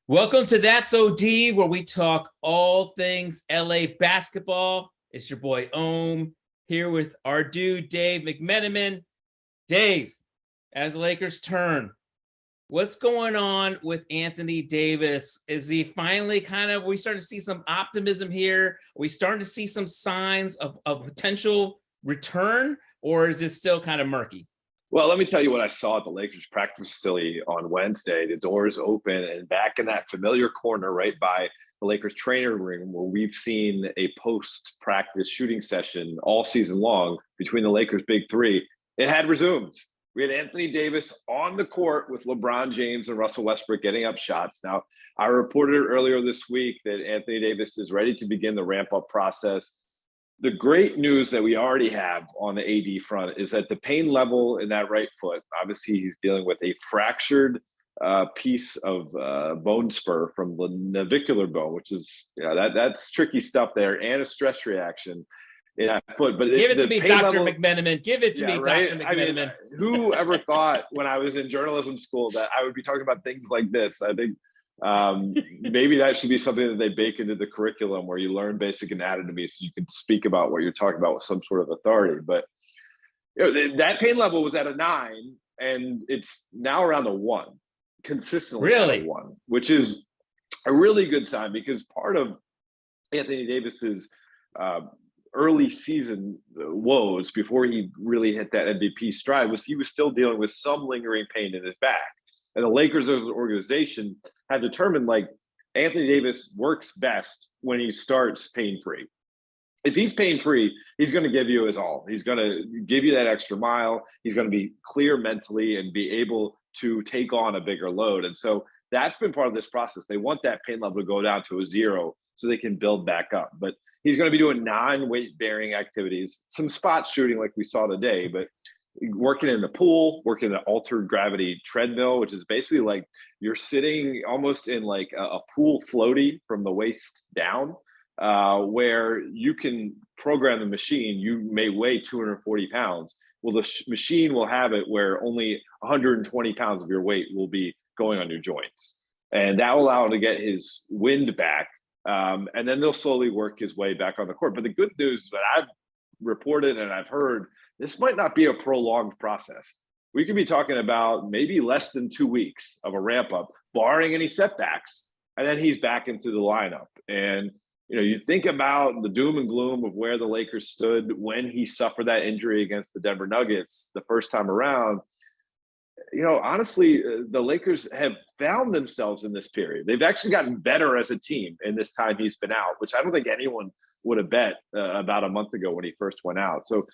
Welcome to That's OD, where we talk all things LA basketball. It's your boy Ohm here with our dude Dave McMenamin. Dave, as the Lakers turn, what's going on with Anthony Davis? Is he finally we starting to see some optimism here? Are we starting to see some signs of potential return, or is it still kind of murky? Well, let me tell you what I saw at the Lakers practice facility on Wednesday. The doors open, and back in that familiar corner right by the Lakers trainer room where we've seen a post-practice shooting session all season long between the Lakers' big three, it had resumed. We had Anthony Davis on the court with LeBron James and Russell Westbrook getting up shots. Now, I reported earlier this week that Anthony Davis is ready to begin the ramp-up process. The great news that we already have on the AD front is that the pain level in that right foot, obviously he's dealing with a fractured piece of bone spur from the navicular bone, which is, that's tricky stuff there, and a stress reaction in that foot. But give it to me, Dr. McMenamin. Give it to me, right? Dr. McMenamin. I mean, who ever thought when I was in journalism school that I would be talking about things like this? I think maybe that should be something that they bake into the curriculum, where you learn basic anatomy so you can speak about what you're talking about with some sort of authority. But that pain level was at a 9, and it's now around a 1, consistently really? At a 1, which is a really good sign, because part of Anthony Davis's early season woes before he really hit that MVP stride was he was still dealing with some lingering pain in his back. And the Lakers as an organization have determined, Anthony Davis works best when he starts pain-free. If he's pain-free, he's going to give you his all. He's going to give you that extra mile. He's going to be clear mentally and be able to take on a bigger load. And so that's been part of this process. They want that pain level to go down to a 0 so they can build back up. But he's going to be doing non-weight-bearing activities, some spot shooting like we saw today, but working in the pool, working in an altered gravity treadmill, which is basically like you're sitting almost in like a pool floaty from the waist down, where you can program the machine. You may weigh 240 pounds. Well, the machine will have it where only 120 pounds of your weight will be going on your joints. And that will allow him to get his wind back. And then they'll slowly work his way back on the court. But the good news that I've reported and I've heard, this might not be a prolonged process. We could be talking about maybe less than 2 weeks of a ramp up, barring any setbacks, and then he's back into the lineup. And you think about the doom and gloom of where the Lakers stood when he suffered that injury against the Denver Nuggets the first time around. Honestly, the Lakers have found themselves in this period. They've actually gotten better as a team in this time he's been out, which I don't think anyone would have bet about a month ago when he first went out. So,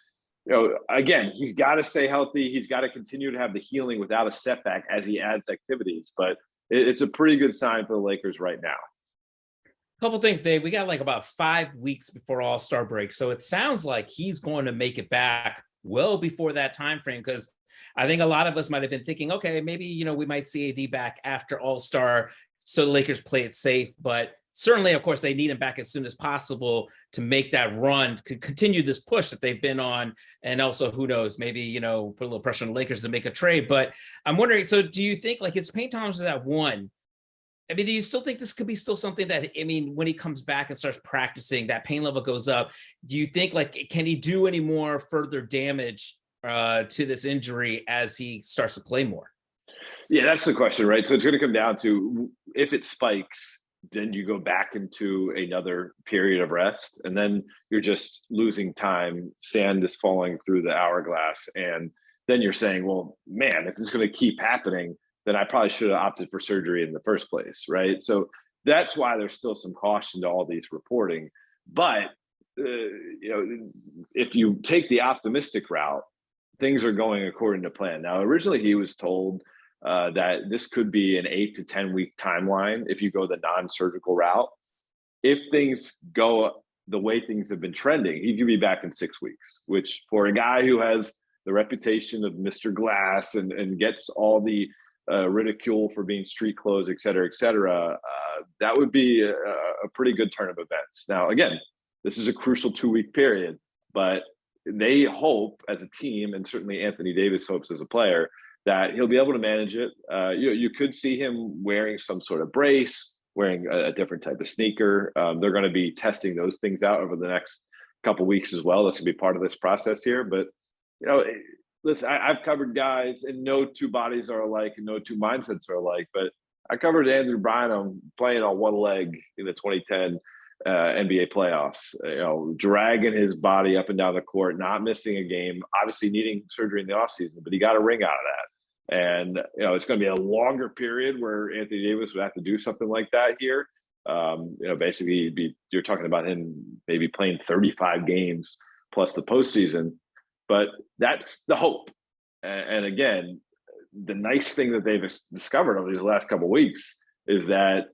again, he's got to stay healthy. He's got to continue to have the healing without a setback as he adds activities. But it's a pretty good sign for the Lakers right now. Couple things, Dave. We got about 5 weeks before All-Star break. So it sounds like he's going to make it back well before that time frame, because I think a lot of us might have been thinking, okay, maybe, we might see AD back after All-Star, so the Lakers play it safe. But certainly, of course, they need him back as soon as possible to make that run, to continue this push that they've been on. And also, who knows, maybe, put a little pressure on the Lakers to make a trade. But I'm wondering, so do you think his pain tolerance is at 1? I mean, do you still think this could be still something that, when he comes back and starts practicing, that pain level goes up? Do you think, can he do any more further damage to this injury as he starts to play more? Yeah, that's the question, right? So it's going to come down to, if it spikes, then you go back into another period of rest, and then you're just losing time. Sand is falling through the hourglass. And then you're saying, well, man, if this is going to keep happening, then I probably should have opted for surgery in the first place, right? So that's why there's still some caution to all these reporting. But, if you take the optimistic route, things are going according to plan. Now, originally he was told that this could be an 8 to 10 week timeline if you go the non-surgical route. If things go the way things have been trending, he could be back in 6 weeks, which for a guy who has the reputation of Mr. Glass and gets all the ridicule for being street clothes, et cetera, that would be a pretty good turn of events. Now, again, this is a crucial 2-week period, but they hope as a team, and certainly Anthony Davis hopes as a player, that he'll be able to manage it. You could see him wearing some sort of brace, wearing a different type of sneaker. They're going to be testing those things out over the next couple weeks as well. This will be part of this process here. But, listen, I've covered guys, and no two bodies are alike and no two mindsets are alike. But I covered Andrew Bynum playing on one leg in the 2010 NBA playoffs, dragging his body up and down the court, not missing a game, obviously needing surgery in the offseason, but he got a ring out of that. And, it's going to be a longer period where Anthony Davis would have to do something like that here. Basically you're talking about him maybe playing 35 games plus the postseason, but that's the hope. And again, the nice thing that they've discovered over these last couple of weeks is that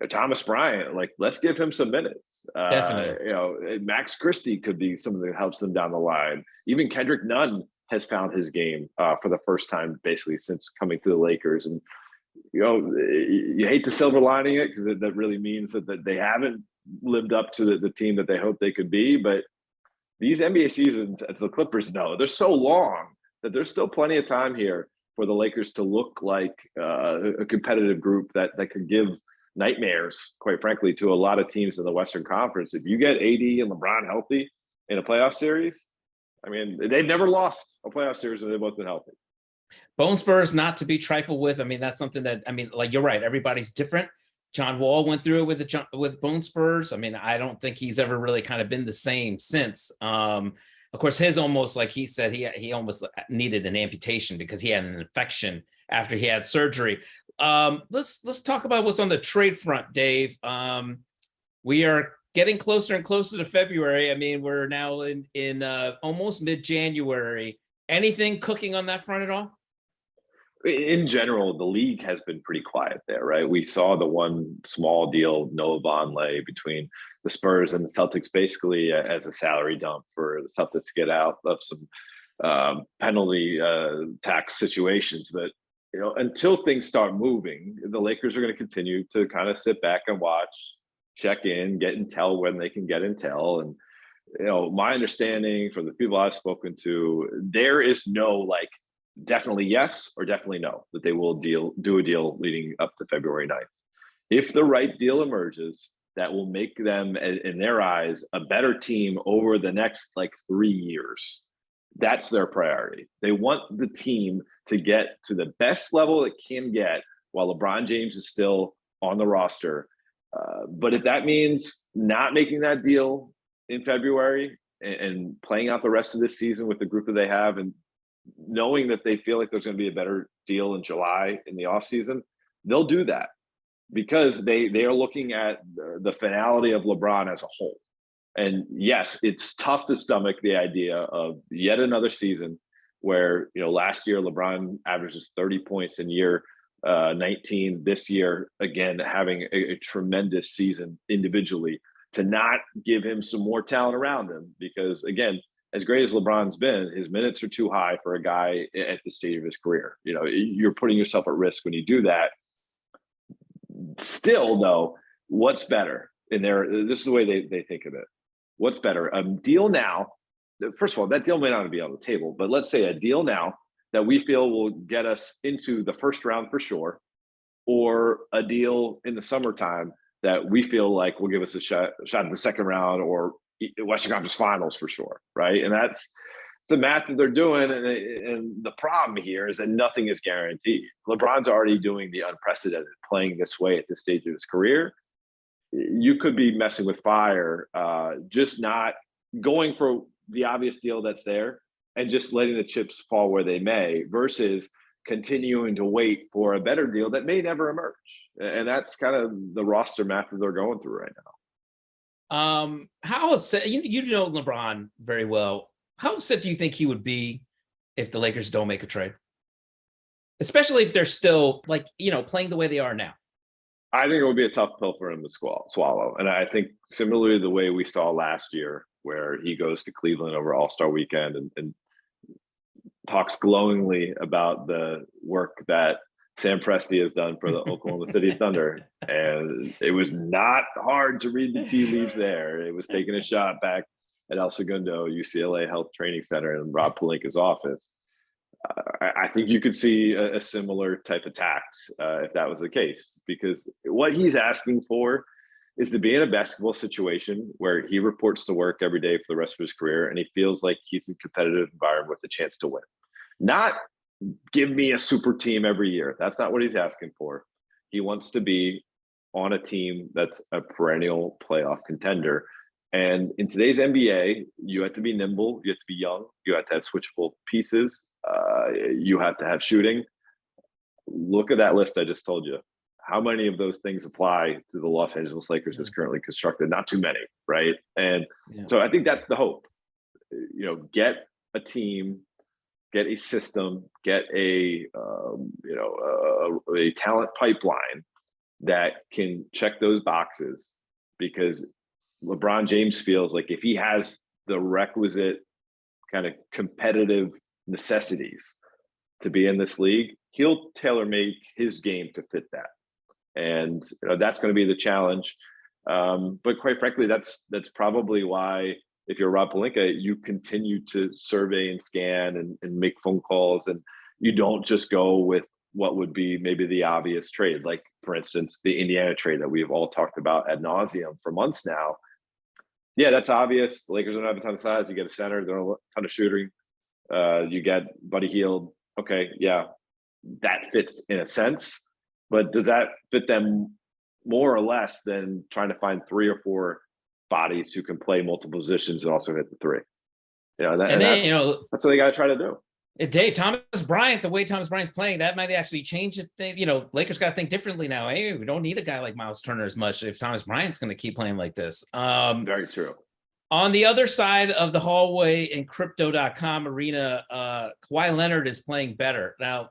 Thomas Bryant, let's give him some minutes. Definitely. Max Christie could be something that helps them down the line. Even Kendrick Nunn has found his game for the first time, basically, since coming to the Lakers. And, you hate to silver lining it because that really means that they haven't lived up to the team that they hoped they could be. But these NBA seasons, as the Clippers know, they're so long that there's still plenty of time here for the Lakers to look like a competitive group that could give nightmares, quite frankly, to a lot of teams in the Western Conference. If you get AD and LeBron healthy in a playoff series, I mean, they've never lost a playoff series when they've both been healthy. Bone spurs not to be trifled with. I mean, that's something that, you're right. Everybody's different. John Wall went through it with bone spurs. I mean, I don't think he's ever really kind of been the same since. Of course, his almost, like he said, he almost needed an amputation because he had an infection after he had surgery. Let's talk about what's on the trade front, Dave. We are getting closer and closer to February. I mean, we're now in almost mid-January. Anything cooking on that front at all? In general, the league has been pretty quiet there, right? We saw the one small deal, Noah Vonleh, between the Spurs and the Celtics, basically as a salary dump for the Celtics to get out of some penalty tax situations. But until things start moving, the Lakers are going to continue to kind of sit back and watch, check in, get intel when they can get intel. And my understanding from the people I've spoken to, there is no definitely yes or definitely no that they will do a deal leading up to February 9th. If the right deal emerges that will make them, in their eyes, a better team over the next 3 years, that's their priority. They want the team to get to the best level it can get while LeBron James is still on the roster. But if that means not making that deal in February and playing out the rest of this season with the group that they have, and knowing that they feel like there's going to be a better deal in July in the offseason, they'll do that because they are looking at the finality of LeBron as a whole. And yes, it's tough to stomach the idea of yet another season where, last year LeBron averages 30 points in year 19. This year, again, having a tremendous season individually, to not give him some more talent around him. Because again, as great as LeBron's been, his minutes are too high for a guy at this stage of his career. You're putting yourself at risk when you do that. Still, though, what's better this is the way they think of it. What's better? A deal now. First of all, that deal may not be on the table, but let's say a deal now that we feel will get us into the first round for sure, or a deal in the summertime that we feel like will give us a shot in the second round or Western Conference Finals for sure, right? And that's the math that they're doing. And the problem here is that nothing is guaranteed. LeBron's already doing the unprecedented, playing this way at this stage of his career. You could be messing with fire, just not going for the obvious deal that's there and just letting the chips fall where they may, versus continuing to wait for a better deal that may never emerge. And that's kind of the roster math that they're going through right now. How upset, you know LeBron very well. How upset do you think he would be if the Lakers don't make a trade? Especially if they're still playing the way they are now. I think it would be a tough pill for him to swallow. And I think similarly to the way we saw last year, where he goes to Cleveland over All-Star weekend and talks glowingly about the work that Sam Presti has done for the Oklahoma City Thunder. And it was not hard to read the tea leaves there. It was taking a shot back at El Segundo, UCLA Health Training Center, and Rob Pelinka's office. I think you could see a similar type of tax if that was the case, because what he's asking for is to be in a basketball situation where he reports to work every day for the rest of his career and he feels like he's in a competitive environment with a chance to win. Not give me a super team every year. That's not what he's asking for. He wants to be on a team that's a perennial playoff contender. And in today's NBA, you have to be nimble, you have to be young, you have to have switchable pieces, you have to have shooting. Look at that list I just told you. How many of those things apply to the Los Angeles Lakers as currently constructed? Not too many, right? And so I think that's the hope. Get a team, get a system, get a talent pipeline that can check those boxes, because LeBron James feels like if he has the requisite kind of competitive necessities to be in this league, he'll tailor make his game to fit that. And that's going to be the challenge. But quite frankly, that's probably why, if you're Rob Pelinka, you continue to survey and scan and make phone calls, and you don't just go with what would be maybe the obvious trade, like, for instance, the Indiana trade that we've all talked about ad nauseum for months now. Yeah, that's obvious. The Lakers don't have a ton of size. You get a center, they don't have a ton of shooting. You get Buddy Hield. Okay, yeah, that fits in a sense. But does that fit them more or less than trying to find 3 or 4 bodies who can play multiple positions and also hit the three? That's what they got to try to do. Dave, Thomas Bryant, the way Thomas Bryant's playing, that might actually change it. Lakers got to think differently now. Hey, we don't need a guy like Miles Turner as much if Thomas Bryant's going to keep playing like this. Very true. On the other side of the hallway in crypto.com arena, Kawhi Leonard is playing better. Now,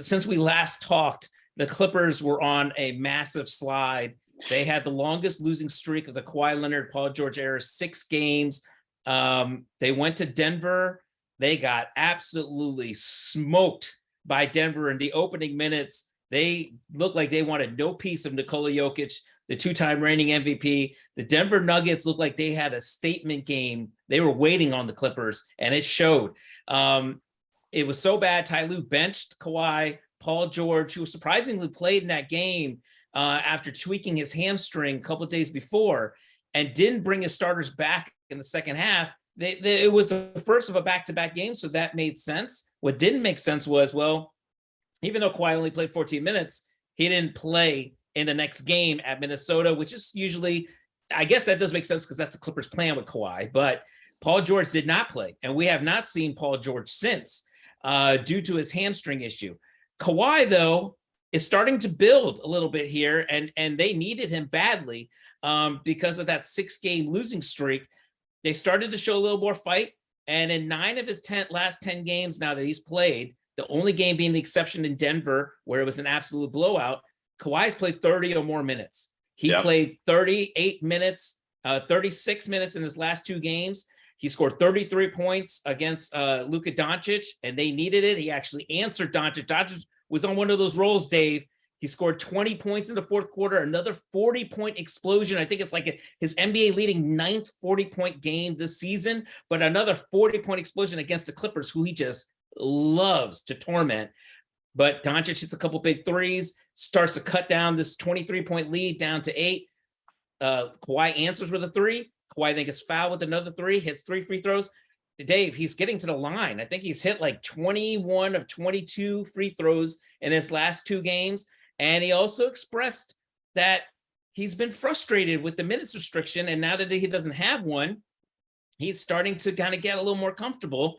since we last talked, the Clippers were on a massive slide. They had the longest losing streak of the Kawhi Leonard, Paul George era, 6 games. They went to Denver. They got absolutely smoked by Denver in the opening minutes. They looked like they wanted no piece of Nikola Jokic, the 2-time reigning MVP. The Denver Nuggets looked like they had a statement game. They were waiting on the Clippers, and it showed. It was so bad. Ty Lue benched Kawhi. Paul George, who surprisingly played in that game after tweaking his hamstring a couple of days before, and didn't bring his starters back in the second half. It was the first of a back-to-back game, so that made sense. What didn't make sense was, well, even though Kawhi only played 14 minutes, he didn't play in the next game at Minnesota, which is usually, I guess that does make sense because that's the Clippers' plan with Kawhi. But Paul George did not play, and we have not seen Paul George since due to his hamstring issue. Kawhi, though, is starting to build a little bit here, and they needed him badly because of that 6-game losing streak. They started to show a little more fight, and in 9 of his last 10 games now that he's played, the only game being the exception in Denver, where it was an absolute blowout, Kawhi's played 30 or more minutes. He played 38 minutes, 36 minutes in his last 2 games. He scored 33 points against Luka Doncic, and they needed it. He actually answered Doncic. Doncic was on one of those rolls, Dave. He scored 20 points in the fourth quarter, another 40-point explosion. I think it's like his NBA leading 9th 40-point game this season, but another 40-point explosion against the Clippers, who he just loves to torment. But Doncic hits a couple big threes, starts to cut down this 23-point lead down to 8. Kawhi answers with a 3. Kawhi then gets fouled with another 3, hits 3 free throws. Dave, he's getting to the line. I think he's hit like 21 of 22 free throws in his last 2 games. And he also expressed that he's been frustrated with the minutes restriction. And now that he doesn't have one, he's starting to kind of get a little more comfortable.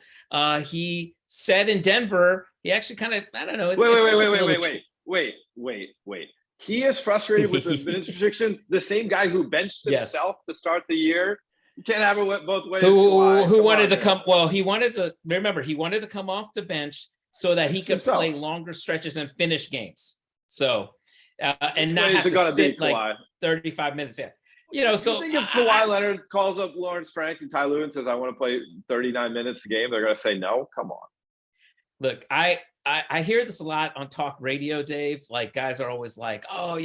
He said in Denver, he actually kind of, I don't know. Wait. He is frustrated with the minutes restriction. The same guy who benched himself to start the year. You can't have it both ways. Who wanted to come? Well, he wanted to come off the bench so that he could play longer stretches and finish games. So, and not have to sit like 35 minutes. Yeah. So I think if Kawhi Leonard calls up Lawrence Frank and Ty Lue and says, I want to play 39 minutes a game, they're going to say, no, come on. Look, I hear this a lot on talk radio, Dave. Like, guys are always like, oh,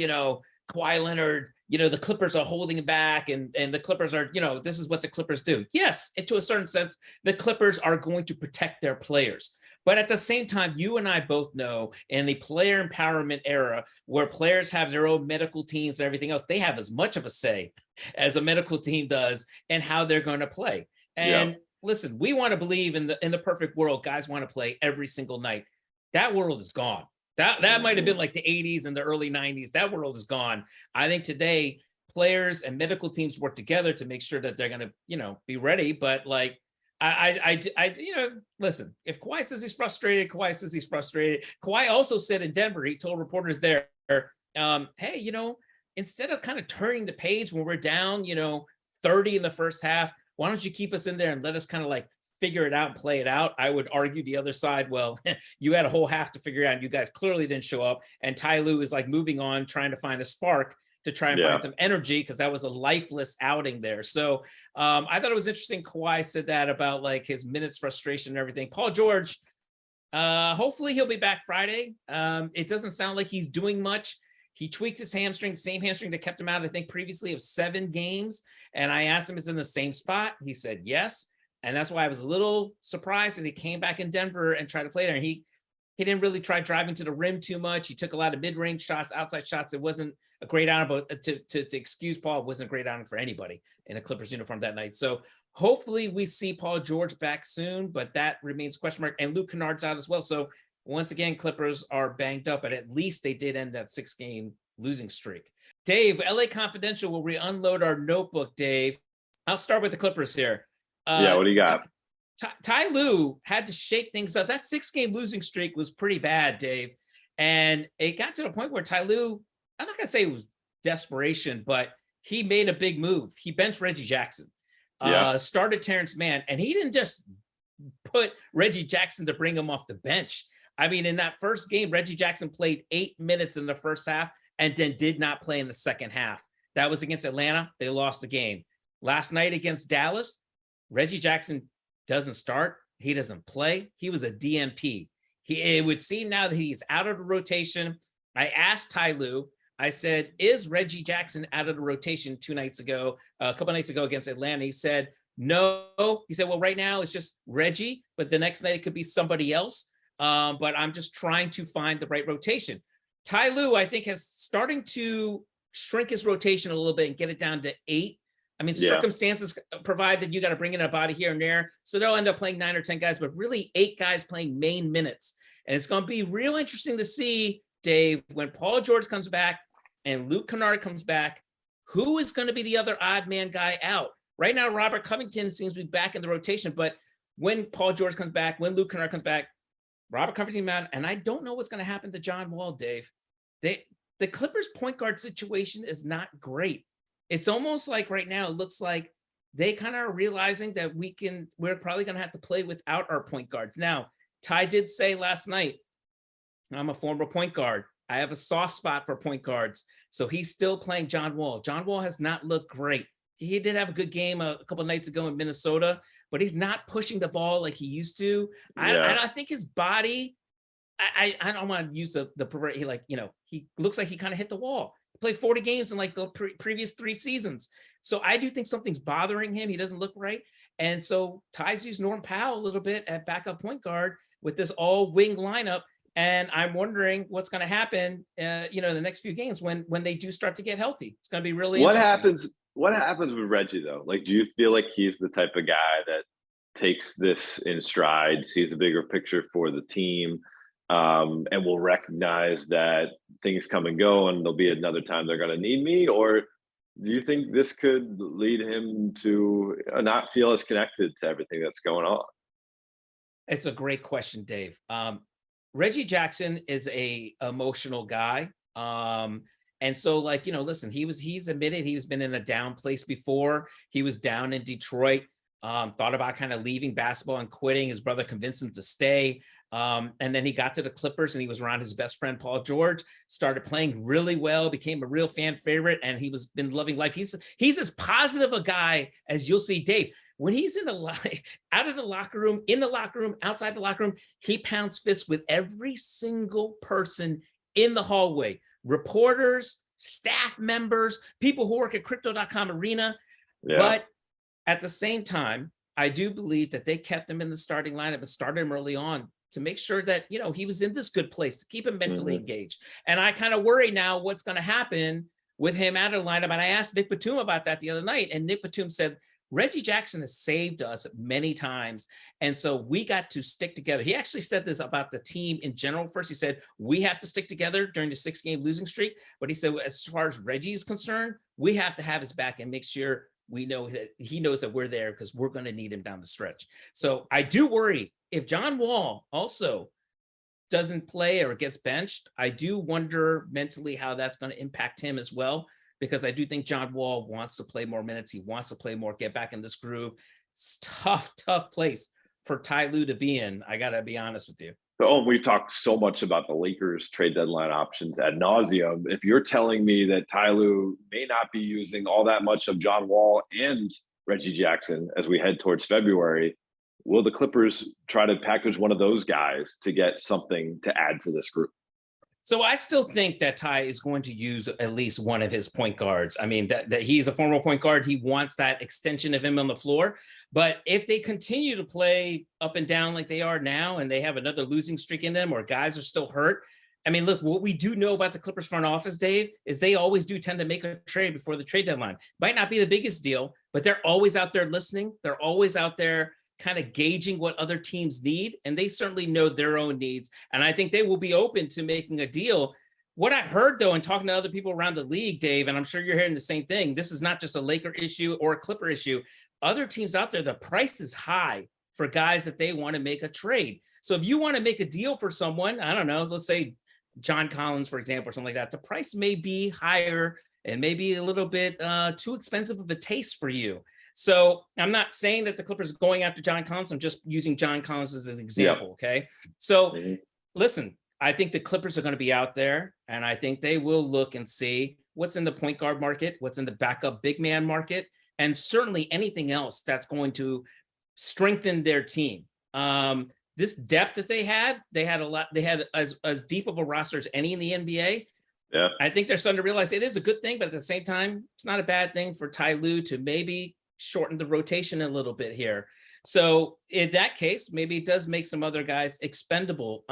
Kawhi Leonard, the Clippers are holding him back and the Clippers are, this is what the Clippers do. Yes, to a certain sense, the Clippers are going to protect their players. But at the same time, you and I both know in the player empowerment era where players have their own medical teams and everything else, they have as much of a say as a medical team does in how they're going to play. And listen, we want to believe in the perfect world, guys want to play every single night. That world is gone. That might have been like the 80s and the early 90s. That world is gone. I think today players and medical teams work together to make sure that they're going to, be ready. But like, listen, if Kawhi says he's frustrated, Kawhi says he's frustrated. Kawhi also said in Denver, he told reporters there, hey, instead of kind of turning the page when we're down, 30 in the first half, why don't you keep us in there and let us kind of like figure it out and play it out? I would argue the other side, well, you had a whole half to figure it out. You guys clearly didn't show up. And Ty Lue is like moving on, trying to find a spark to try and find some energy because that was a lifeless outing there. So I thought it was interesting. Kawhi said that about like his minutes frustration and everything. Paul George, hopefully he'll be back Friday. It doesn't sound like he's doing much. He tweaked his hamstring, same hamstring that kept him out, I think, previously of 7 games. And I asked him, is in the same spot? He said yes. And that's why I was a little surprised that he came back in Denver and tried to play there. And he didn't really try driving to the rim too much. He took a lot of mid-range shots, outside shots. It wasn't a great outing, but to excuse Paul, it wasn't a great outing for anybody in a Clippers uniform that night. So hopefully we see Paul George back soon, but that remains question mark. And Luke Kennard's out as well. So once again, Clippers are banged up, but at least they did end that 6-game losing streak. Dave, LA Confidential, will we unload our notebook, Dave? I'll start with the Clippers here. What do you got? Ty Lue had to shake things up. That 6-game losing streak was pretty bad, Dave. And it got to the point where Ty Lue, I'm not going to say it was desperation, but he made a big move. He benched Reggie Jackson, started Terance Mann, and he didn't just put Reggie Jackson to bring him off the bench. I mean, in that first game, Reggie Jackson played 8 minutes in the first half and then did not play in the second half. That was against Atlanta. They lost the game. Last night against Dallas, Reggie Jackson doesn't start. He doesn't play. He was a DNP. It would seem now that he's out of the rotation. I asked Ty Lue, I said, is Reggie Jackson out of the rotation a couple nights ago against Atlanta? He said, no. He said, well, right now it's just Reggie, but the next night it could be somebody else. But I'm just trying to find the right rotation. Ty Lue, I think, has starting to shrink his rotation a little bit and get it down to 8. I mean, circumstances provide that you got to bring in a body here and there. So they'll end up playing 9 or 10 guys, but really 8 guys playing main minutes. And it's going to be real interesting to see, Dave, when Paul George comes back and Luke Kennard comes back, who is going to be the other odd man guy out? Right now, Robert Covington seems to be back in the rotation, but when Paul George comes back, when Luke Kennard comes back, Robert Covington out, and I don't know what's going to happen to John Wall, Dave. The Clippers point guard situation is not great. It's almost like right now, it looks like they kind of are realizing that we're probably going to have to play without our point guards. Now, Ty did say last night, I'm a former point guard. I have a soft spot for point guards. So he's still playing John Wall. John Wall has not looked great. He did have a good game a couple of nights ago in Minnesota, but he's not pushing the ball like he used to. I think his body, I don't want to use the he looks like he kind of hit the wall. He played 40 games in like the previous 3 seasons. So I do think something's bothering him. He doesn't look right. And so Ty's used Norm Powell a little bit at backup point guard with this all wing lineup. And I'm wondering what's going to happen, in the next few games when they do start to get healthy. It's going to be really interesting. What happens with Reggie though? Like, do you feel like he's the type of guy that takes this in stride, sees the bigger picture for the team, and will recognize that things come and go and there'll be another time they're going to need me? Or do you think this could lead him to not feel as connected to everything that's going on? It's a great question, Dave. Reggie Jackson is a emotional guy. And so listen, he's admitted he's been in a down place before. He was down in Detroit, thought about kind of leaving basketball and quitting. His brother convinced him to stay. And then he got to the Clippers and he was around his best friend, Paul George, started playing really well, became a real fan favorite, and he was been loving life. He's as positive a guy as you'll see, Dave. When he's out of the locker room, in the locker room, outside the locker room, he pounds fists with every single person in the hallway, reporters, staff members, people who work at crypto.com arena. Yeah. But at the same time, I do believe that they kept him in the starting lineup and started him early on to make sure that, he was in this good place, to keep him mentally Mhm. engaged. And I kind of worry now what's going to happen with him out of the lineup. And I asked Nick Batum about that the other night, and Nick Batum said, Reggie Jackson has saved us many times. And so we got to stick together. He actually said this about the team in general. First, he said, we have to stick together during the 6-game losing streak. But he said, as far as Reggie is concerned, we have to have his back and make sure we know that he knows that we're there, because we're going to need him down the stretch. So I do worry if John Wall also doesn't play or gets benched. I do wonder mentally how that's going to impact him as well, because I do think John Wall wants to play more minutes. He wants to play more, get back in this groove. It's tough place for Ty Lue to be in. I got to be honest with you. Oh, we talked so much about the Lakers trade deadline options ad nauseum. If you're telling me that Ty Lue may not be using all that much of John Wall and Reggie Jackson as we head towards February, will the Clippers try to package one of those guys to get something to add to this group? So I still think that Ty is going to use at least one of his point guards. I mean, that he's a former point guard. He wants that extension of him on the floor. But if they continue to play up and down like they are now, and they have another losing streak in them, or guys are still hurt, I mean, look, what we do know about the Clippers front office, Dave, is they always do tend to make a trade before the trade deadline. Might not be the biggest deal, but they're always out there listening. They're always out there kind of gauging what other teams need, and they certainly know their own needs. And I think they will be open to making a deal. What I heard, though, and talking to other people around the league, Dave, and I'm sure you're hearing the same thing, this is not just a Laker issue or a Clipper issue. Other teams out there, the price is high for guys that they want to make a trade. So if you want to make a deal for someone, I don't know, let's say John Collins, for example, or something like that, the price may be higher and maybe a little bit too expensive of a taste for you. So I'm not saying that the Clippers are going after John Collins. I'm just using John Collins as an example. Yeah. Okay. So listen, I think the Clippers are going to be out there, and I think they will look and see what's in the point guard market, what's in the backup big man market, and certainly anything else that's going to strengthen their team. This depth that they had a lot. They had as deep of a roster as any in the NBA. Yeah. I think they're starting to realize it is a good thing, but at the same time, it's not a bad thing for Ty Lue to maybe shorten the rotation a little bit here. So in that case, maybe it does make some other guys expendable.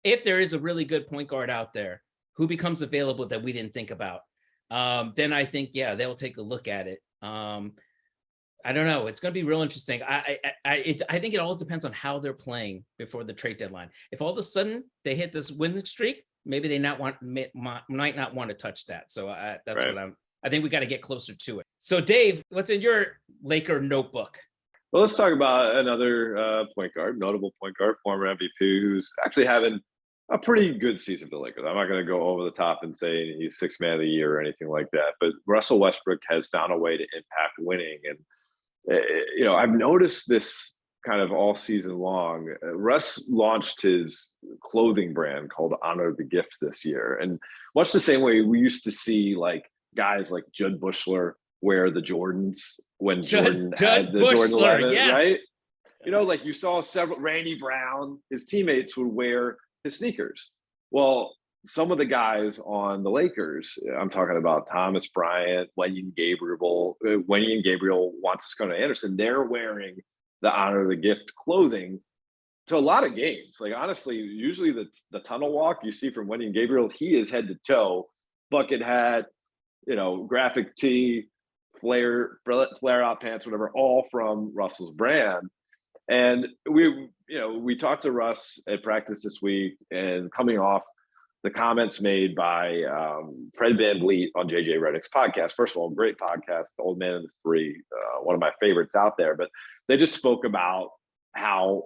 If there is a really good point guard out there who becomes available that we didn't think about, then I think, yeah, they'll take a look at it. I don't know. It's going to be real interesting. I think it all depends on how they're playing before the trade deadline. If all of a sudden they hit this winning streak, maybe they might not want to touch that. So that's right. I think we got to get closer to it. So Dave, what's in your Laker notebook? Well, let's talk about another point guard, notable point guard, former MVP, who's actually having a pretty good season for the Lakers. I'm not going to go over the top and say he's sixth man of the year or anything like that, but Russell Westbrook has found a way to impact winning. And, I've noticed this kind of all season long. Russ launched his clothing brand called Honor the Gift this year. And much the same way we used to see like guys like Judd Bushler wear the Jordans when Jordan had the Jordan 11, yes. Right? Like you saw several, Randy Brown, his teammates would wear his sneakers. Well, some of the guys on the Lakers, I'm talking about Thomas Bryant, Wenyen Gabriel, Juan Anderson, they're wearing the Honor the Gift clothing to a lot of games. Like honestly, usually the tunnel walk you see from Wenyen Gabriel, he is head to toe, bucket hat, graphic tee, flare out pants, whatever, all from Russell's brand. And we talked to Russ at practice this week, and coming off the comments made by Fred VanVleet on JJ Redick's podcast. First of all, great podcast, The Old Man and the Free, one of my favorites out there. But they just spoke about how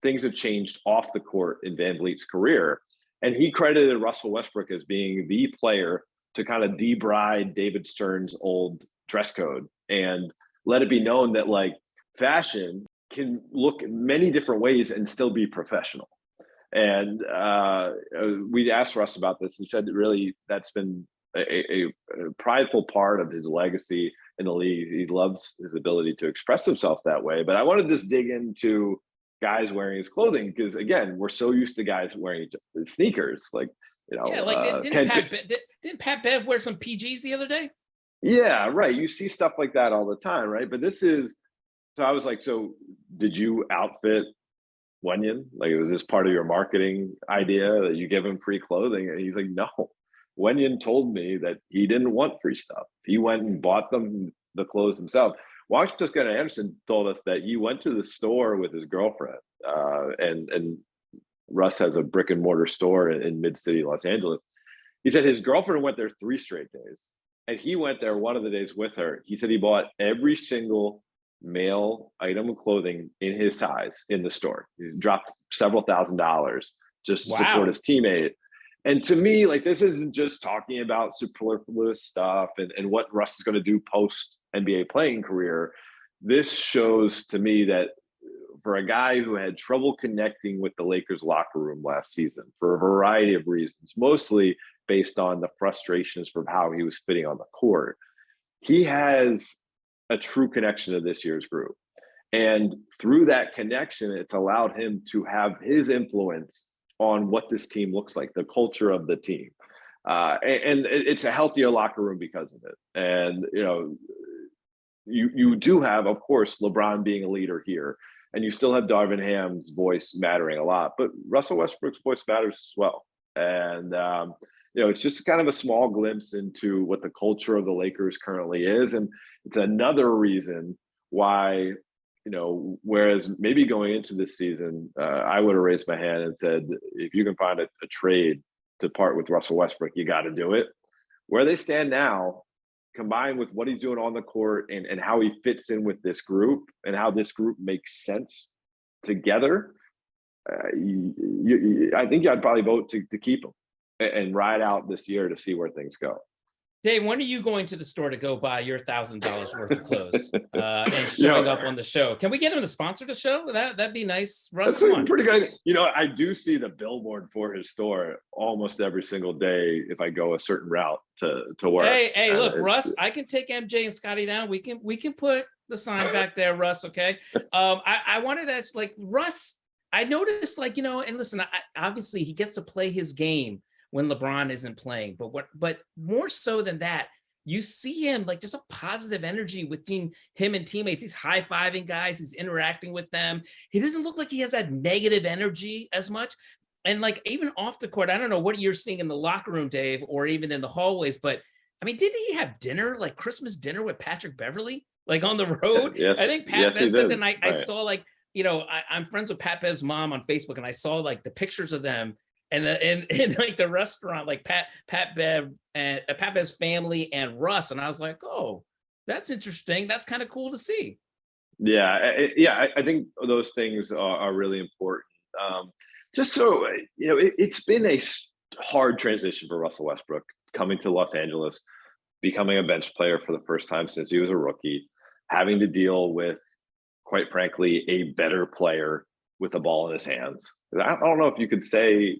things have changed off the court in VanVleet's career. And he credited Russell Westbrook as being the player to kind of debride David Stern's old dress code and let it be known that like fashion can look many different ways and still be professional. And we asked Russ about this. He said that really that's been a prideful part of his legacy in the league. He loves his ability to express himself that way. But I want to just dig into guys wearing his clothing because, again, we're so used to guys wearing sneakers. Like, didn't Pat Bev wear some PGs the other day? Yeah, right. You see stuff like that all the time, right? But this is, so I was like, so did you outfit Wenyen? Like, was this part of your marketing idea that you give him free clothing? And he's like, no. Wenyen told me that he didn't want free stuff. He went and bought them the clothes himself. Washington Anderson told us that he went to the store with his girlfriend, and Russ has a brick and mortar store in mid-city Los Angeles. He said his girlfriend went there 3 straight days, and he went there one of the days with her. He said he bought every single male item of clothing in his size in the store. He's dropped several $1,000s just to support his teammate. And to me, like, this isn't just talking about superfluous stuff and what Russ is going to do post NBA playing career. This shows to me that for a guy who had trouble connecting with the Lakers locker room last season for a variety of reasons, mostly based on the frustrations from how he was fitting on the court, he has a true connection to this year's group. And through that connection, it's allowed him to have his influence on what this team looks like, the culture of the team. And it's a healthier locker room because of it. And, you do have, of course, LeBron being a leader here, and you still have Darvin Ham's voice mattering a lot, but Russell Westbrook's voice matters as well. And, it's just kind of a small glimpse into what the culture of the Lakers currently is. And it's another reason why, whereas maybe going into this season, I would have raised my hand and said, if you can find a trade to part with Russell Westbrook, you got to do it. Where they stand now, combined with what he's doing on the court and how he fits in with this group and how this group makes sense together, I think I'd probably vote to keep him and ride out this year to see where things go. Dave, when are you going to the store to go buy your $1,000 worth of clothes and showing up on the show? Can we get him to sponsor the show? That'd be nice. Russ, that's pretty good. I do see the billboard for his store almost every single day if I go a certain route to work. Hey, look, Russ, I can take MJ and Scotty down. We can put the sign back there, Russ. Okay. I wanted to ask, like, Russ, I noticed, like, and listen, obviously he gets to play his game when LeBron isn't playing, but more so than that, you see him like just a positive energy between him and teammates. He's high-fiving guys, he's interacting with them. He doesn't look like he has that negative energy as much. And like, even off the court, I don't know what you're seeing in the locker room, Dave, or even in the hallways, but I mean, didn't he have dinner, like Christmas dinner with Patrick Beverly, like on the road? Yes, I think Pat Bev said, and I right. saw, like, I'm friends with Pat Bev's mom on Facebook, and I saw like the pictures of them and in like the restaurant, like Pat Bev's family and Russ, and I was like, oh, that's interesting. That's kind of cool to see. Yeah, I think those things are really important. Just so it's been a hard transition for Russell Westbrook coming to Los Angeles, becoming a bench player for the first time since he was a rookie, having to deal with, quite frankly, a better player with the ball in his hands. I don't know if you could say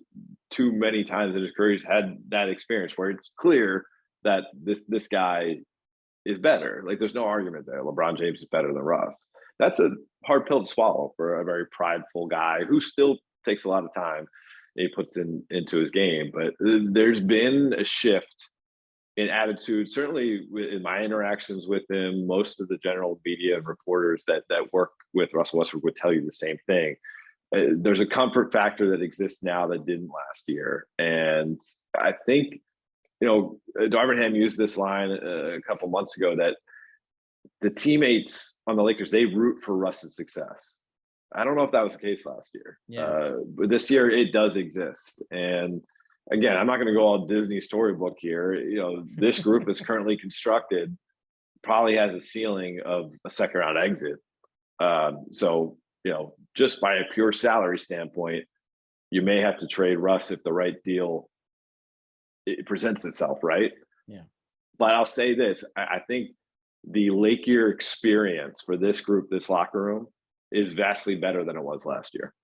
too many times in his career he's had that experience where it's clear that this guy is better. Like, there's no argument there. LeBron James is better than Russ. That's a hard pill to swallow for a very prideful guy who still takes a lot of time he puts into his game. But there's been a shift in attitude, certainly in my interactions with him. Most of the general media and reporters that work with Russell Westbrook would tell you the same thing. There's a comfort factor that exists now that didn't last year. And I think, Darvin Ham used this line a couple months ago that the teammates on the Lakers, they root for Russ's success. I don't know if that was the case last year. Yeah. But this year it does exist. And again, I'm not going to go all Disney storybook here. This group is currently constructed, probably has a ceiling of a second round exit. So, just by a pure salary standpoint, you may have to trade Russ if the right deal it presents itself, right? Yeah. But I'll say this: I think the Lake year experience for this group, this locker room, is vastly better than it was last year.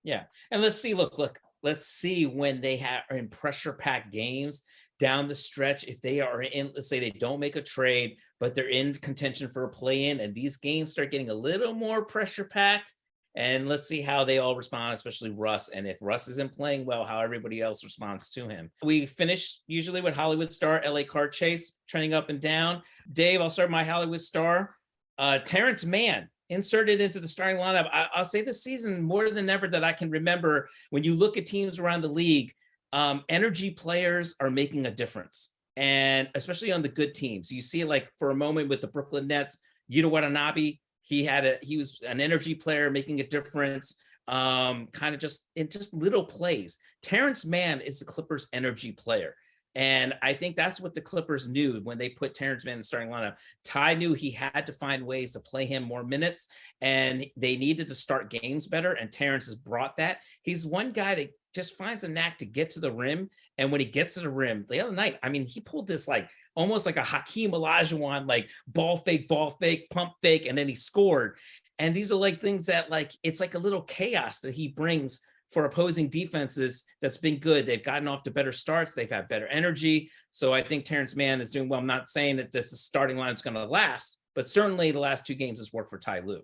Yeah, and let's see. Look. Let's see when they are in pressure-packed games down the stretch. If they are in, let's say they don't make a trade, but they're in contention for a play-in, and these games start getting a little more pressure-packed. And let's see how they all respond, especially Russ. And if Russ isn't playing well, how everybody else responds to him. We finish usually with Hollywood star, LA car chase, trending up and down. Dave, I'll start my Hollywood star. Terance Mann inserted into the starting lineup. I'll say this season more than ever that I can remember, when you look at teams around the league, energy players are making a difference. And especially on the good teams, you see it like for a moment with the Brooklyn Nets, Yuta Watanabe, he was an energy player making a difference, kind of just in just little plays. Terance Mann is the Clippers energy player. And I think that's what the Clippers knew when they put Terance Mann in the starting lineup. Ty knew he had to find ways to play him more minutes, and they needed to start games better. And Terance has brought that. He's one guy that just finds a knack to get to the rim. And when he gets to the rim, the other night, I mean, he pulled this like almost like a Hakeem Olajuwon, like ball fake, pump fake, and then he scored. And these are like things that like, it's like a little chaos that he brings for opposing defenses. That's been good. They've gotten off to better starts. They've had better energy. So I think Terance Mann is doing well. I'm not saying that this starting line is going to last, but certainly the last 2 games has worked for Ty Lue.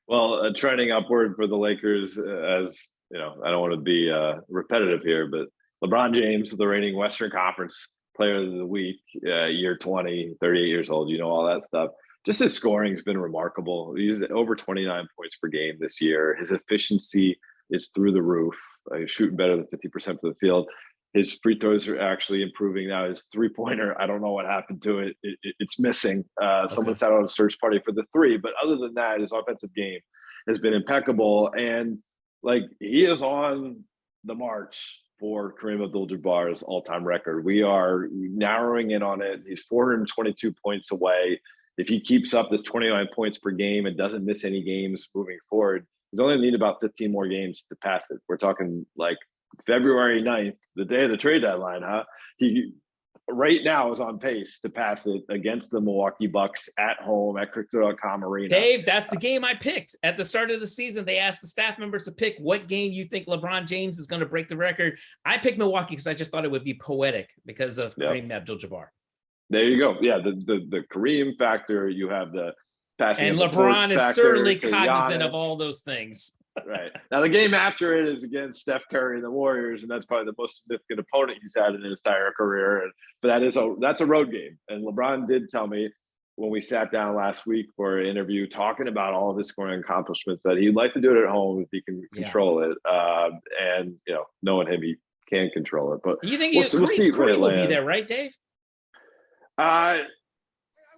Well, trending upward for the Lakers, as you know, I don't want to be repetitive here, but LeBron James, the reigning Western Conference Player of the Week, year 20, 38 years old, you know, all that stuff. Just his scoring has been remarkable. He's over 29 points per game this year. His efficiency is through the roof. He's shooting better than 50% from the field. His free throws are actually improving now. His three-pointer, I don't know what happened to it. It's missing. Someone sat on a search party for the 3. But other than that, his offensive game has been impeccable. And, like, he is on the march for Kareem Abdul-Jabbar's all-time record. We are narrowing in on it. He's 422 points away. If he keeps up this 29 points per game and doesn't miss any games moving forward, he's only need about 15 more games to pass it. We're talking like February 9th, the day of the trade deadline, huh? He right now is on pace to pass it against the Milwaukee Bucks at home at Crypto.com Arena. Dave, that's the game I picked. At the start of the season, they asked the staff members to pick what game you think LeBron James is going to break the record. I picked Milwaukee because I just thought it would be poetic because of Kareem Abdul-Jabbar. There you go. Yeah, the Kareem factor, you have the passing. And LeBron is certainly cognizant of all those things. Right. Now, the game after it is against Steph Curry and the Warriors, and that's probably the most significant opponent he's had in his entire career. But that's a road game. And LeBron did tell me when we sat down last week for an interview talking about all of his scoring accomplishments that he'd like to do it at home if he can control it. And, you know, knowing him, he can control it. But you think Kareem will be there, right, Dave? I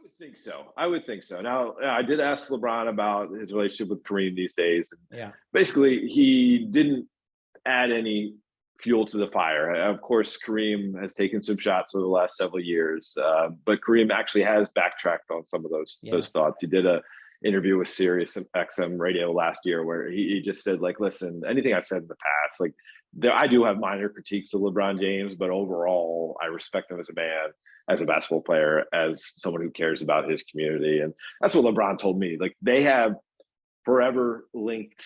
would think so. Now, I did ask LeBron about his relationship with Kareem these days. And basically, he didn't add any fuel to the fire. Of course, Kareem has taken some shots over the last several years, but Kareem actually has backtracked on some of those thoughts. He did a interview with Sirius XM Radio last year where he just said, like, listen, anything I said in the past, like, I do have minor critiques of LeBron James, but overall, I respect him as a man, as a basketball player, as someone who cares about his community. And that's what LeBron told me. Like, they have forever linked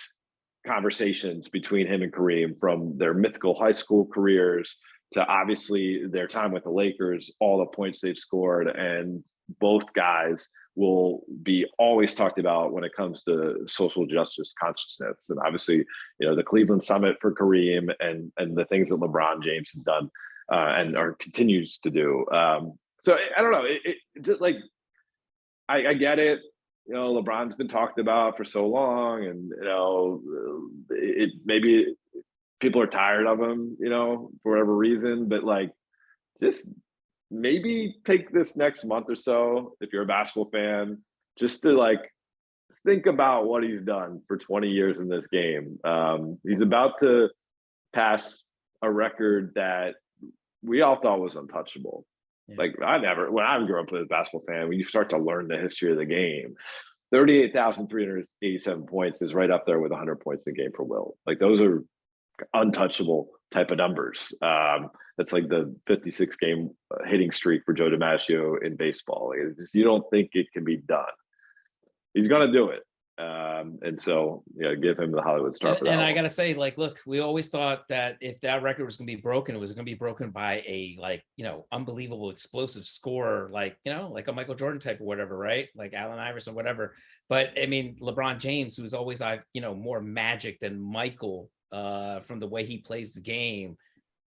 conversations between him and Kareem, from their mythical high school careers to obviously their time with the Lakers, all the points they've scored. And both guys will be always talked about when it comes to social justice consciousness. And obviously, you know, the Cleveland Summit for Kareem and the things that LeBron James has done and continues to do. So I don't know. It like, I get it. You know, LeBron's been talked about for so long, and you know, maybe people are tired of him, you know, for whatever reason. But like, just maybe take this next month or so, if you're a basketball fan, just to like think about what he's done for 20 years in this game. He's about to pass a record that we all thought was untouchable. Like, when I grew up as a basketball fan, when you start to learn the history of the game, 38,387 points is right up there with 100 points in game per will. Like, those are untouchable type of numbers. That's like the 56 game hitting streak for Joe DiMaggio in baseball. Like, you don't think it can be done. He's going to do it. And so, give him the Hollywood star. And I got to say, like, look, we always thought that if that record was going to be broken, it was going to be broken by a, like, unbelievable explosive scorer, like a Michael Jordan type or whatever, right? Like Allen Iverson, whatever. But I mean, LeBron James, who's always, more magic than Michael from the way he plays the game.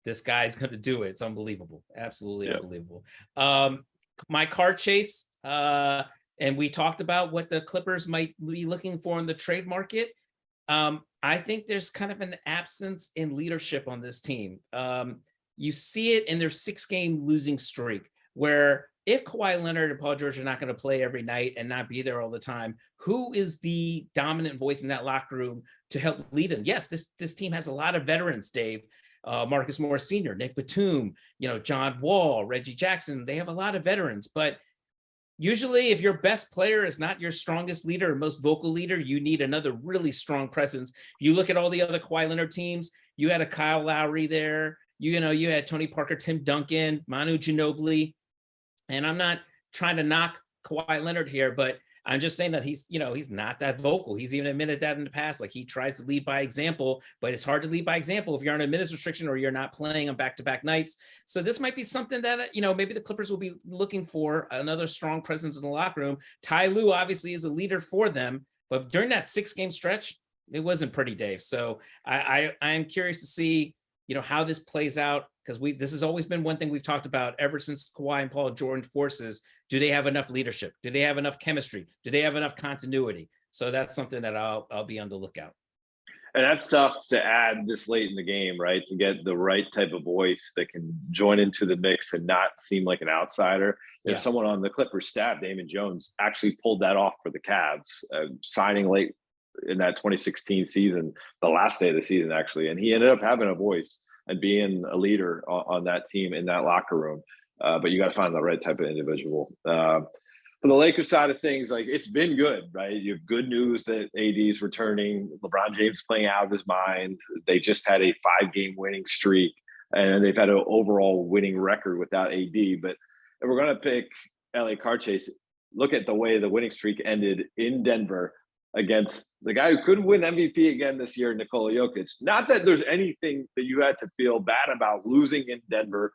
This guy's going to do it. It's unbelievable. Absolutely unbelievable. My car chase, and we talked about what the Clippers might be looking for in the trade market. I think there's kind of an absence in leadership on this team. You see it in their 6-game losing streak, where if Kawhi Leonard and Paul George are not going to play every night and not be there all the time, who is the dominant voice in that locker room to help lead them? Yes, this team has a lot of veterans, Dave. Marcus Morris Sr., Nick Batum, John Wall, Reggie Jackson. They have a lot of veterans, but usually if your best player is not your strongest leader or most vocal leader, you need another really strong presence. You look at all the other Kawhi Leonard teams, you had a Kyle Lowry there, you had Tony Parker, Tim Duncan, Manu Ginobili. And I'm not trying to knock Kawhi Leonard here, but I'm just saying that he's not that vocal. He's even admitted that in the past. Like, he tries to lead by example, but it's hard to lead by example if you're on a minutes restriction or you're not playing on back-to-back nights. So this might be something that, maybe the Clippers will be looking for, another strong presence in the locker room. Ty Lue obviously is a leader for them, but during that 6-game stretch, it wasn't pretty, Dave. So I am curious to see, how this plays out, because this has always been one thing we've talked about ever since Kawhi and Paul joined forces. Do they have enough leadership? Do they have enough chemistry? Do they have enough continuity? So that's something that I'll be on the lookout. And that's tough to add this late in the game, right? To get the right type of voice that can join into the mix and not seem like an outsider. There's someone on the Clippers staff, Damon Jones, actually pulled that off for the Cavs, signing late in that 2016 season, the last day of the season, actually. And he ended up having a voice and being a leader on that team in that locker room. But you got to find the right type of individual. For the Lakers side of things, like, it's been good, right? You have good news that AD is returning. LeBron James playing out of his mind. They just had a 5-game winning streak, and they've had an overall winning record without AD. But if we're going to pick LA car chase, look at the way the winning streak ended in Denver against the guy who could win MVP again this year, Nikola Jokic. Not that there's anything that you had to feel bad about losing in Denver,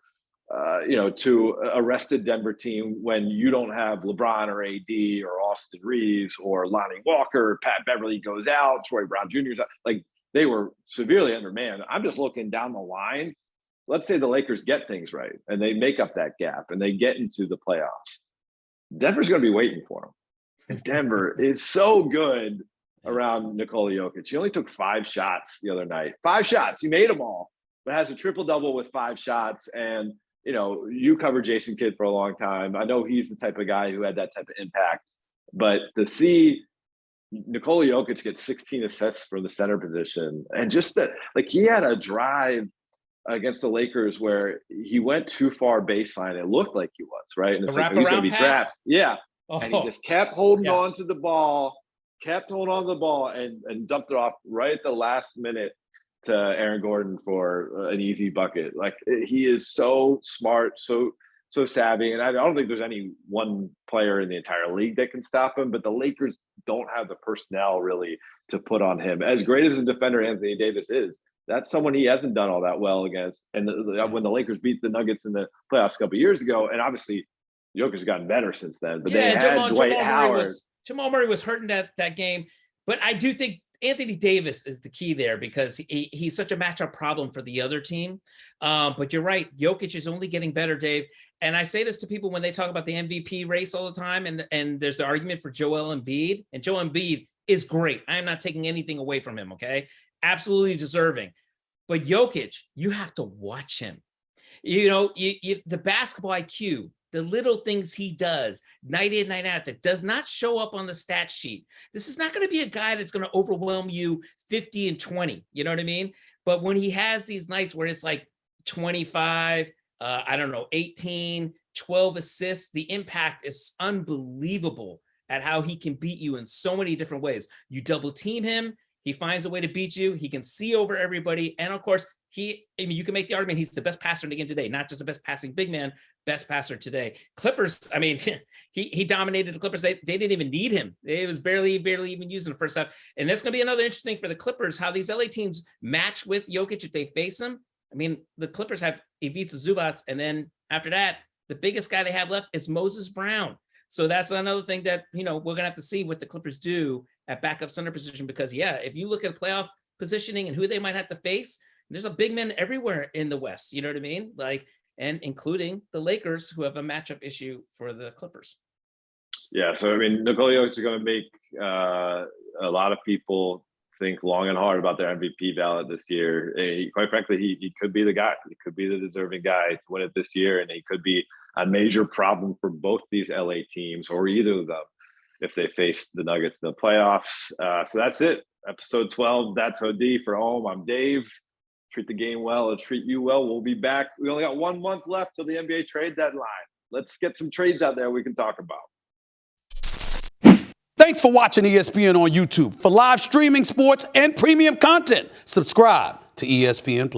to a rested Denver team when you don't have LeBron or AD or Austin Reeves or Lonnie Walker, Pat Beverly goes out, Troy Brown Jr. is out. Like, they were severely undermanned. I'm just looking down the line. Let's say the Lakers get things right and they make up that gap and they get into the playoffs. Denver's going to be waiting for them. And Denver is so good around Nikola Jokic. He only took 5 shots the other night. 5 shots. He made them all, but has a triple-double with 5 shots. And, you covered Jason Kidd for a long time. I know he's the type of guy who had that type of impact. But to see Nikola Jokic get 16 assists from the center position, and just that, like, he had a drive against the Lakers where he went too far baseline. It looked like he was, right? And it's like, he's going to be trapped. Yeah. Oh, and he just kept holding on to the ball, and dumped it off right at the last minute to Aaron Gordon for an easy bucket. Like, he is so smart, so savvy. And I don't think there's any one player in the entire league that can stop him, but the Lakers don't have the personnel really to put on him. As great as a defender Anthony Davis is, that's someone he hasn't done all that well against. And when the Lakers beat the Nuggets in the playoffs a couple of years ago, and obviously Jokic has gotten better since then, but they had Dwight Howard. Jamal Murray was hurting that game, but I do think Anthony Davis is the key there because he's such a matchup problem for the other team. But you're right, Jokic is only getting better, Dave. And I say this to people when they talk about the MVP race all the time, and there's the argument for Joel Embiid, and Joel Embiid is great. I am not taking anything away from him, okay? Absolutely deserving. But Jokic, you have to watch him. The basketball IQ, the little things he does night in, night out, that does not show up on the stat sheet. This is not going to be a guy that's going to overwhelm you 50 and 20. You know what I mean? But when he has these nights where it's like 25, 18, 12 assists, the impact is unbelievable at how he can beat you in so many different ways. You double team him, he finds a way to beat you. He can see over everybody. And of course, you can make the argument he's the best passer in the game today, not just the best passing big man, best passer today. Clippers, he dominated the Clippers. They didn't even need him. It was barely even used in the first half. And that's going to be another interesting for the Clippers, how these LA teams match with Jokic if they face him. The Clippers have Ivica Zubac, and then after that, the biggest guy they have left is Moses Brown. So that's another thing that, we're going to have to see what the Clippers do at backup center position, because, if you look at playoff positioning and who they might have to face, there's a big man everywhere in the West. You know what I mean? And including the Lakers, who have a matchup issue for the Clippers. Yeah, so I mean, Nikola Jokic is going to make a lot of people think long and hard about their MVP ballot this year. Quite frankly, he could be the guy. He could be the deserving guy to win it this year, and he could be a major problem for both these LA teams or either of them if they face the Nuggets in the playoffs. So that's it. Episode 12. That's OD for home. I'm Dave. Treat the game well. It'll treat you well. We'll be back. We only got 1 month left till the NBA trade deadline. Let's get some trades out there we can talk about. Thanks for watching ESPN on YouTube. For live streaming sports and premium content, subscribe to ESPN+.